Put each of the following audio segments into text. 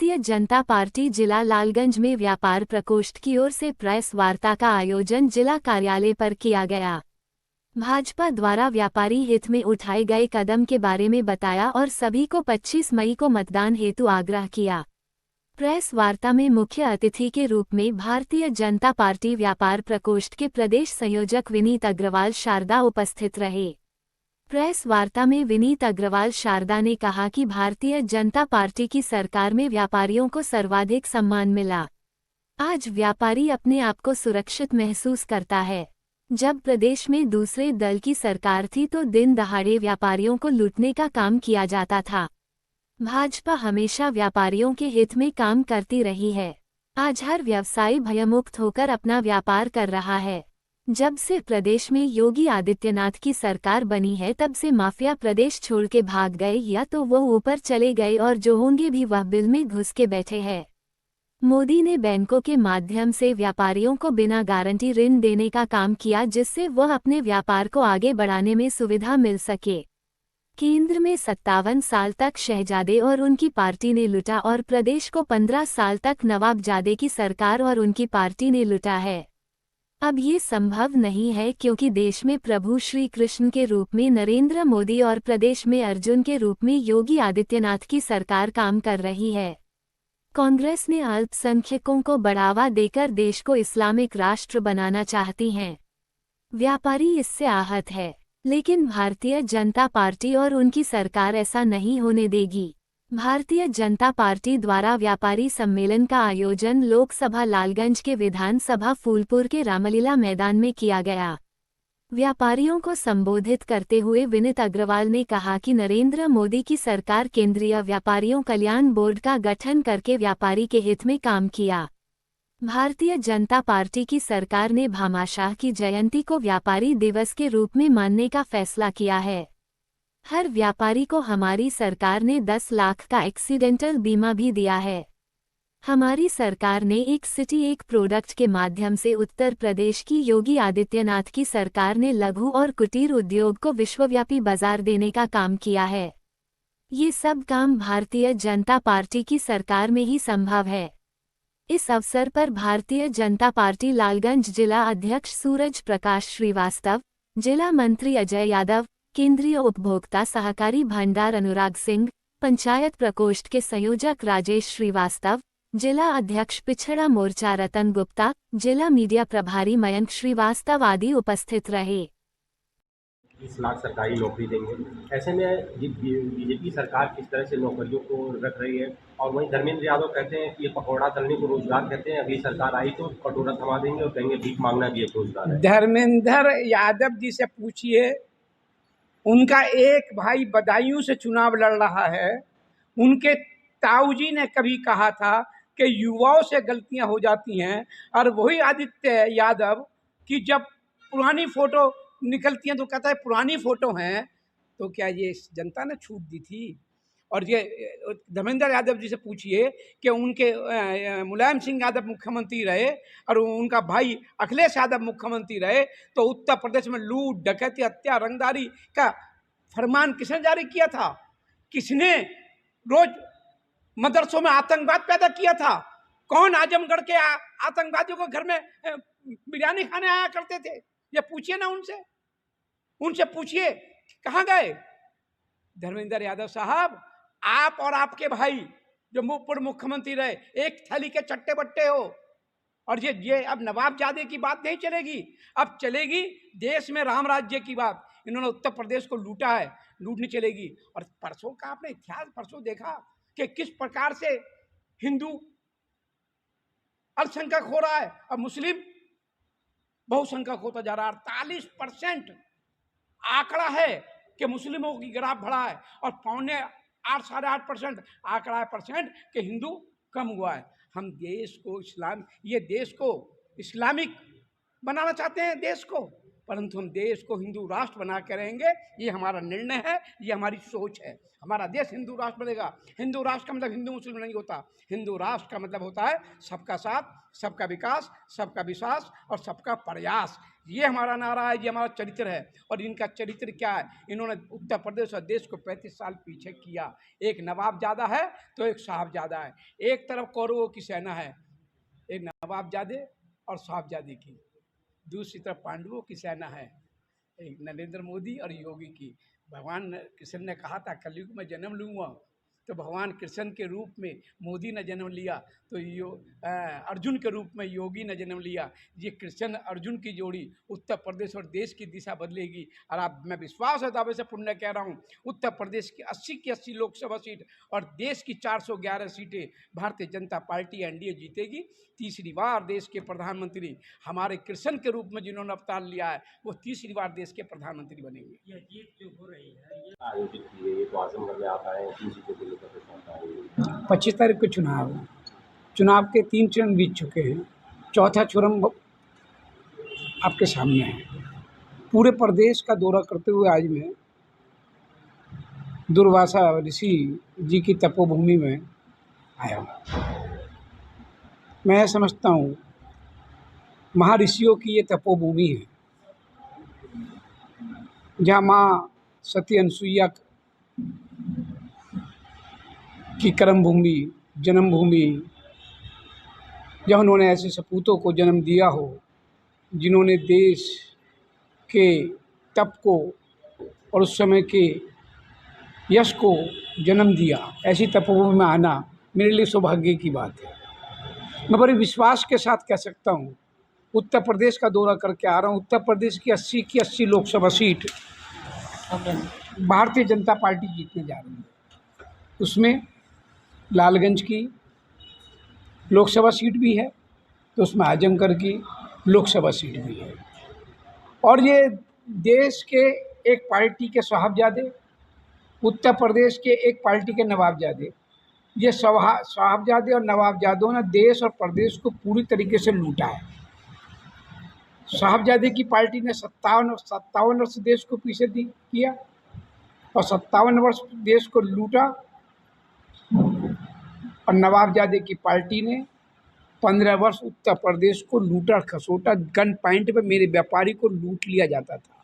Bharatiya Janata party जिला लालगंज में व्यापार प्रकोष्ठ की ओर से प्रेस वार्ता का आयोजन जिला कार्यालय पर किया गया। भाजपा द्वारा व्यापारी हित में उठाए गए कदम के बारे में बताया और सभी को 25 मई को मतदान हेतु आग्रह किया। प्रेस वार्ता में मुख्य अतिथि के रूप में भारतीय जनता पार्टी व्यापार प्रकोष्ठ के प्रदेश संयोजक विनीत अग्रवाल शारदा उपस्थित रहे। प्रेस वार्ता में विनीत अग्रवाल शारदा ने कहा कि भारतीय जनता पार्टी की सरकार में व्यापारियों को सर्वाधिक सम्मान मिला। आज व्यापारी अपने आप को सुरक्षित महसूस करता है। जब प्रदेश में दूसरे दल की सरकार थी तो दिन दहाड़े व्यापारियों को लूटने का काम किया जाता था। भाजपा हमेशा व्यापारियों के हित में काम करती रही है। आज हर व्यवसायी भयमुक्त होकर अपना व्यापार कर रहा है। जब से प्रदेश में योगी आदित्यनाथ की सरकार बनी है तब से माफिया प्रदेश छोड़ के भाग गए या तो वो ऊपर चले गए और जो होंगे भी वह बिल में घुस के बैठे हैं। मोदी ने बैंकों के माध्यम से व्यापारियों को बिना गारंटी ऋण देने का काम किया जिससे वह अपने व्यापार को आगे बढ़ाने में सुविधा मिल सके। केंद्र में 57 साल तक शहजादे और उनकी पार्टी ने लूटा और प्रदेश को 15 साल तक नवाबजादे की सरकार और उनकी पार्टी ने लूटा है। अब ये संभव नहीं है क्योंकि देश में प्रभु श्री कृष्ण के रूप में नरेंद्र मोदी और प्रदेश में अर्जुन के रूप में योगी आदित्यनाथ की सरकार काम कर रही है। कांग्रेस ने अल्पसंख्यकों को बढ़ावा देकर देश को इस्लामिक राष्ट्र बनाना चाहती हैं। व्यापारी इससे आहत है, लेकिन भारतीय जनता पार्टी और उनकी सरकार ऐसा नहीं होने देगी। भारतीय जनता पार्टी द्वारा व्यापारी सम्मेलन का आयोजन लोकसभा लालगंज के विधानसभा फूलपुर के रामलीला मैदान में किया गया। व्यापारियों को संबोधित करते हुए विनीत अग्रवाल ने कहा कि नरेंद्र मोदी की सरकार केंद्रीय व्यापारियों कल्याण बोर्ड का गठन करके व्यापारी के हित में काम किया। भारतीय जनता पार्टी की सरकार ने भामाशाह की जयंती को व्यापारी दिवस के रूप में मानने का फैसला किया है। हर व्यापारी को हमारी सरकार ने 10 लाख का एक्सीडेंटल बीमा भी दिया है। हमारी सरकार ने एक सिटी एक प्रोडक्ट के माध्यम से उत्तर प्रदेश की योगी आदित्यनाथ की सरकार ने लघु और कुटीर उद्योग को विश्वव्यापी बाजार देने का काम किया है। ये सब काम भारतीय जनता पार्टी की सरकार में ही संभव है। इस अवसर पर भारतीय जनता पार्टी लालगंज जिला अध्यक्ष सूरज प्रकाश श्रीवास्तव, जिला मंत्री अजय यादव, केंद्रीय उपभोक्ता सहकारी भंडार अनुराग सिंह, पंचायत प्रकोष्ठ के संयोजक राजेश श्रीवास्तव, जिला अध्यक्ष पिछड़ा मोर्चा रतन गुप्ता, जिला मीडिया प्रभारी मयंक श्रीवास्तव आदि उपस्थित रहे। 20 लाख सरकारी नौकरी देंगे। ऐसे में ये बीजेपी सरकार किस तरह से नौकरियों को रख रही है। और वहीं धर्मेंद्र यादव कहते हैं कि ये पकौड़ा तलने को रोजगार कहते हैं, अगली सरकार आई तो कटोरा थमा देंगे और कहेंगे भीख मांगना भी एक रोजगार है। धर्मेंद्र यादव जी से पूछिए, उनका एक भाई बदायूं से चुनाव लड़ रहा है। उनके ताऊजी ने कभी कहा था कि युवाओं से गलतियां हो जाती हैं, और वही आदित्य यादव की जब पुरानी फोटो निकलती हैं तो कहता है पुरानी फोटो हैं। तो क्या ये जनता ने छूट दी थी? और ये धर्मेंद्र यादव जी से पूछिए कि उनके मुलायम सिंह यादव मुख्यमंत्री रहे और उनका भाई अखिलेश यादव मुख्यमंत्री रहे तो उत्तर प्रदेश में लूट, डकैती, हत्या, रंगदारी का फरमान किसने जारी किया था? किसने रोज मदरसों में आतंकवाद पैदा किया था? कौन आजमगढ़ के आतंकवादियों को घर में बिरयानी खाने आया करते थे? ये पूछिए ना उनसे पूछिए कहाँ गए? धर्मेंद्र यादव साहब, आप और आपके भाई जो पूर्व मुख्यमंत्री रहे एक थैली के चट्टे बट्टे हो। और ये अब नवाबजादे की बात नहीं चलेगी, अब चलेगी देश में राम राज्य की बात। इन्होंने उत्तर प्रदेश को लूटा है, लूटनी चलेगी। और परसों का आपने इतिहास परसों देखा कि किस प्रकार से हिंदू अल्पसंख्यक हो रहा है और मुस्लिम बहुसंख्यक होता जा रहा है। 48% आंकड़ा है कि मुस्लिमों की गिरावट बढ़ा है और 8.5 साढ़े 8% आंकड़ा है परसेंट कि हिंदू कम हुआ है। हम देश को देश को इस्लामिक बनाना चाहते हैं देश को, परंतु हम देश को हिंदू राष्ट्र बना के रहेंगे। ये हमारा निर्णय है, ये हमारी सोच है। हमारा देश हिंदू राष्ट्र बनेगा। हिंदू राष्ट्र का मतलब हिंदू मुस्लिम नहीं होता। हिंदू राष्ट्र का मतलब होता है सबका साथ, सबका विकास, सबका विश्वास और सबका प्रयास। ये हमारा नारा है, ये हमारा चरित्र है। और इनका चरित्र क्या है? इन्होंने उत्तर प्रदेश और देश को 35 साल पीछे किया। एक नवाबजादा है तो एक साहबजादा है। एक तरफ कौरवों की सेना है, एक नवाबजादे और साहबजादे की, दूसरी तरफ पांडवों की सेना है, एक नरेंद्र मोदी और योगी की। भगवान कृष्ण ने कहा था कलयुग में जन्म लूँगा, तो भगवान कृष्ण के रूप में मोदी ने जन्म लिया, तो अर्जुन के रूप में योगी ने जन्म लिया। ये कृष्ण अर्जुन की जोड़ी उत्तर प्रदेश और देश की दिशा बदलेगी। और आप, मैं विश्वास है दावे से पुण्य कह रहा हूँ, उत्तर प्रदेश की 80 लोकसभा सीट और देश की 411 सीटें भारतीय जनता पार्टी एनडीए जीतेगी। तीसरी बार देश के प्रधानमंत्री हमारे कृष्ण के रूप में जिन्होंने अवतार लिया है, वो तीसरी बार देश के प्रधानमंत्री बनेंगे। ये जीत जो हो रही है ये आयोजित की है, ये तो आजमगढ़ में आप आए हैं, 3 सीटों के लेकर प्रचार कर रहे हैं। 25 तारीख को चुनाव के 3 चरण बीत चुके हैं। चौथा चरण आपके सामने है। पूरे प्रदेश का दौरा करते हुए आज मैं दुर्वासा ऋषि जी की तपोभूमि में आया हूँ। मैं समझता हूँ महर्षियों की ये तपोभूमि है, जहाँ माँ सती अनसुईया की कर्मभूमि, जन्मभूमि, जब उन्होंने ऐसे सपूतों को जन्म दिया हो जिन्होंने देश के तप को और उस समय के यश को जन्म दिया। ऐसी तपोभूमि में आना मेरे लिए सौभाग्य की बात है। मैं बड़े विश्वास के साथ कह सकता हूँ, उत्तर प्रदेश का दौरा करके आ रहा हूँ। उत्तर प्रदेश की 80 लोकसभा सीट भारतीय जनता पार्टी जीतने जा रही है। उसमें लालगंज की लोकसभा सीट भी है, तो उसमें आजमगढ़ की लोकसभा सीट भी है। और ये देश के एक पार्टी के साहबजादे, उत्तर प्रदेश के एक पार्टी के नवाबजादे, ये साहबजादे और नवाबजादों ने देश और प्रदेश को पूरी तरीके से लूटा है। साहबजादे की पार्टी ने 57 वर्ष देश को पीछे किया और 57 वर्ष देश को लूटा, और नवाबजादे की पार्टी ने 15 वर्ष उत्तर प्रदेश को लूटा खसोटा। गन पॉइंट पे मेरे व्यापारी को लूट लिया जाता था।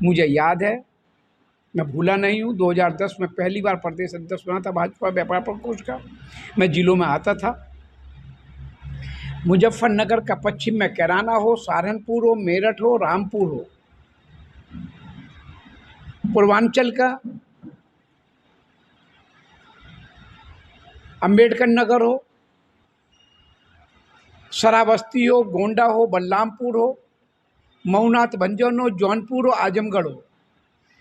मुझे याद है, मैं भूला नहीं हूँ, 2010 में पहली बार प्रदेश अध्यक्ष बना था भाजपा व्यापार प्रकोष्ठ का। मैं जिलों में आता था, मुजफ्फरनगर का पश्चिम में कैराना हो, सहारनपुर हो, मेरठ हो, रामपुर हो, पूर्वांचल का अंबेडकर नगर हो, श्रावस्ती हो, गोंडा हो, बलरामपुर हो, मऊनाथ भंजन हो, जौनपुर हो, आजमगढ़ हो,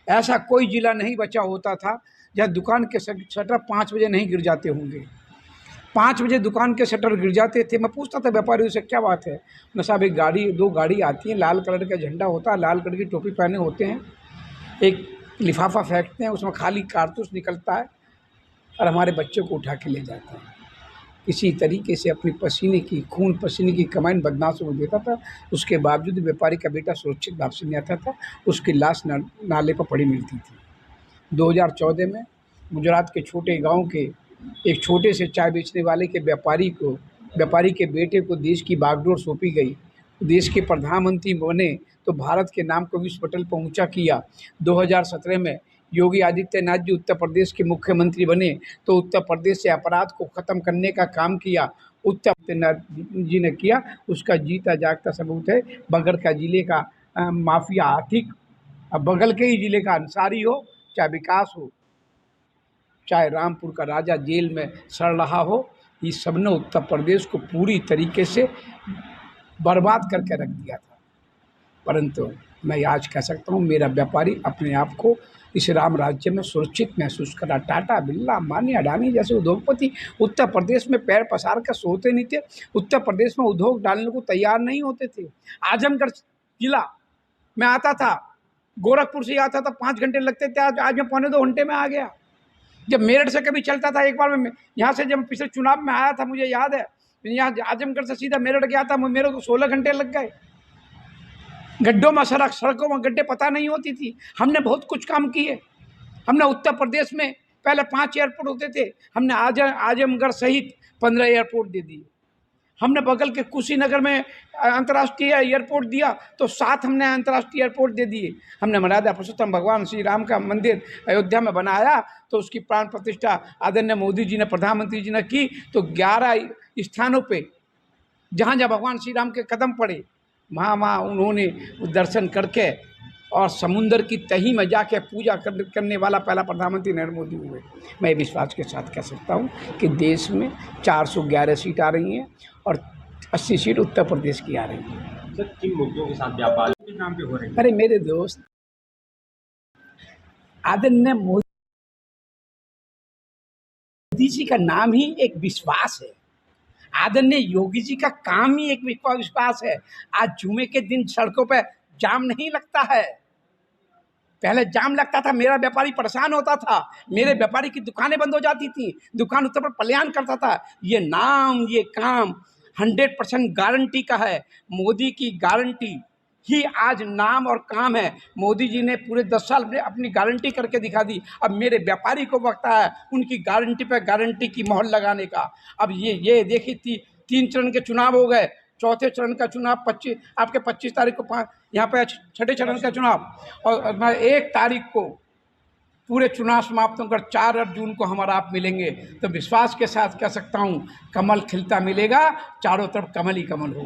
ऐसा कोई ज़िला नहीं बचा होता था जहाँ दुकान के शटर 5 बजे नहीं गिर जाते होंगे। 5 बजे दुकान के शटर गिर जाते थे। मैं पूछता था व्यापारियों से, क्या बात है? न साहब, एक गाड़ी 2 गाड़ी आती है, लाल कलर का झंडा होता है, लाल कलर की टोपी पहने होते हैं, एक लिफाफा फेंकते हैं, उसमें खाली कारतूस निकलता है और हमारे बच्चों को उठा के ले जाते हैं। किसी तरीके से अपनी खून पसीने की कमाई बदमाशों को देता था। उसके बावजूद व्यापारी का बेटा सुरक्षित वापसी नहीं आता था, उसकी लाश नाले पर पड़ी मिलती थी। 2014 में गुजरात के छोटे गांव के एक छोटे से चाय बेचने वाले के व्यापारी के बेटे को देश की बागडोर सौंपी गई। देश के प्रधानमंत्री बने तो भारत के नाम को विश्व पटल पर ऊँचा किया। 2017 में योगी आदित्यनाथ जी उत्तर प्रदेश के मुख्यमंत्री बने तो उत्तर प्रदेश से अपराध को ख़त्म करने का काम किया। उत्तर प्रदेश जी ने किया, उसका जीता जागता सबूत है बगल का ज़िले का माफिया आतिक, अब बगल के ही ज़िले का अंसारी हो, चाहे विकास हो, चाहे रामपुर का राजा जेल में सड़ रहा हो, ये सब ने उत्तर प्रदेश को पूरी तरीके से बर्बाद करके रख दिया था। परंतु मैं आज कह सकता हूँ, मेरा व्यापारी अपने आप को इस राम राज्य में सुरक्षित महसूस करा। टाटा, बिरला, अंबानी, अडानी जैसे उद्योगपति उत्तर प्रदेश में पैर पसार कर सोते नहीं थे, उत्तर प्रदेश में उद्योग डालने को तैयार नहीं होते थे। आजमगढ़ जिला मैं आता था, गोरखपुर से आता था 5 घंटे लगते थे, आज मैं 1.25 घंटे में आ गया। जब मेरठ से कभी चलता था, एक बार मैं यहाँ से जब पिछले चुनाव में आया था, मुझे याद है, यहाँ आजमगढ़ से सीधा मेरठ गया था, मेरे को 16 घंटे लग गए। गड्ढों में सड़कों में गड्ढे पता नहीं होती थी। हमने बहुत कुछ काम किए। हमने उत्तर प्रदेश में पहले 5 एयरपोर्ट होते थे, हमने आजमगढ़ सहित 15 एयरपोर्ट दे दिए। हमने बगल के कुशीनगर में अंतर्राष्ट्रीय एयरपोर्ट दिया तो 7 हमने अंतर्राष्ट्रीय एयरपोर्ट दे दिए। हमने मर्यादा पुरुषोत्तम भगवान श्री राम का मंदिर अयोध्या में बनाया तो उसकी प्राण प्रतिष्ठा आदरणीय मोदी जी ने, प्रधानमंत्री जी ने की। तो 11 स्थानों पे जहाँ जहाँ भगवान श्री राम के कदम पड़े वहाँ उन्होंने दर्शन करके और समुंदर की तही में जाके पूजा करने वाला पहला प्रधानमंत्री नरेंद्र मोदी हुए। मैं विश्वास के साथ कह सकता हूँ कि देश में 411 सीट आ रही हैं और 80 सीट उत्तर प्रदेश की आ रही हैं। सर किन मुद्दों के साथ व्यापार किस नाम पे हो रही है? अरे मेरे दोस्त, आदरणीय मोदी जी का नाम ही एक विश्वास है। आदरणीय योगी जी का काम ही एक विश्वास है। आज जुमे के दिन सड़कों पे जाम नहीं लगता है। पहले जाम लगता था, मेरा व्यापारी परेशान होता था, मेरे व्यापारी की दुकानें बंद हो जाती थी, दुकान उत्तर पर पलायन करता था। ये नाम, ये काम 100% गारंटी का है। मोदी की गारंटी ही आज नाम और काम है। मोदी जी ने पूरे 10 साल में अपनी गारंटी करके दिखा दी। अब मेरे व्यापारी को वक्त है उनकी गारंटी पे गारंटी की मोहर लगाने का। अब ये देखिए 3 चरण के चुनाव हो गए, चौथे चरण का चुनाव 25 तारीख को यहाँ पे 6ठे चरण का चुनाव और 1 तारीख को पूरे चुनाव समाप्त होकर 4 जून को हमारा आप मिलेंगे। तो विश्वास के साथ कह सकता हूँ कमल खिलता मिलेगा, चारों तरफ कमल ही कमल होगा।